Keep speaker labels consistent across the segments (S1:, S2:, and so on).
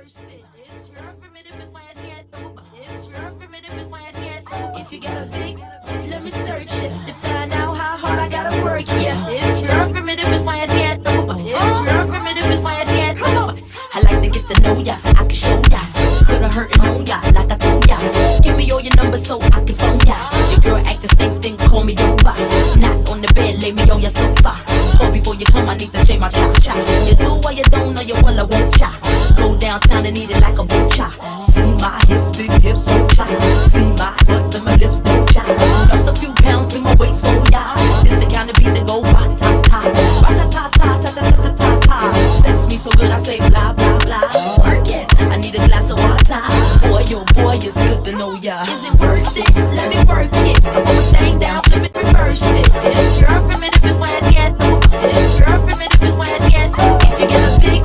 S1: reverse it. It's your primitive if I can't do. It's your primitive if I can't do. If you got a big, let me search it to find out how hard I gotta work. Yeah, it's your primitive if I can't do. It's your primitive if I can't do. I like to get to know ya so I can show ya. Put a hurtin' on ya like I told ya. Give me all your numbers so I can phone ya. Your girl acting stink, then call me over. Not on the bed, lay me on your sofa. Or before you come, I need to shake my cha-cha. You do what you don't know, you well I won't cha. Go downtown and eat it like a vulture. See my hips, big hips, so cha. See my butts and my lips, don't cha. Lost a few pounds in my waist, oh yeah. This the kind of beat that go ba-ta-ta. Ba-ta-ta-ta-ta-ta-ta-ta-ta. Sex me so good I say blah, blah, blah. Work it, I need a glass of water. Boy, oh boy, it's good to know ya. Is it worth it? Let me work it. I put my thing down, flip it, reverse it. It's your primitive if I can't do. It's your primitive if I can't do. If you get a big,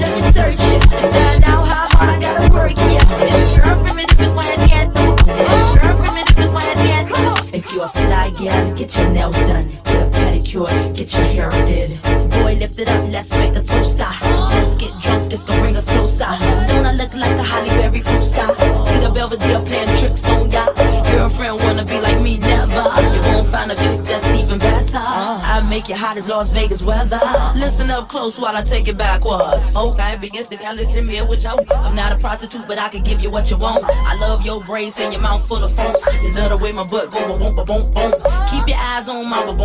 S1: let me search it and find out how hard I gotta work. Yeah, it's your primitive if I can't do. It's your primitive if I can't do. If you a fly gal, get your nails done, get a pedicure, get your hair did. Boy, lift it up, let's make a toaster. Let's get drunk, this gon' bring us closer. Don't I look like a Holly Berry poster? See the Belvedere playing tricks on ya. Girlfriend wanna be like me, never. You won't find a chick that's even better. I make you hot as Las Vegas weather. Listen up close while I take it backwards. Okay, begins to y'all listen me with you. I'm not a prostitute, but I can give you what you want. I love your braids and your mouth full of phones. You love the way my butt go boom, boom, boom, boom. Keep your eyes on my boom.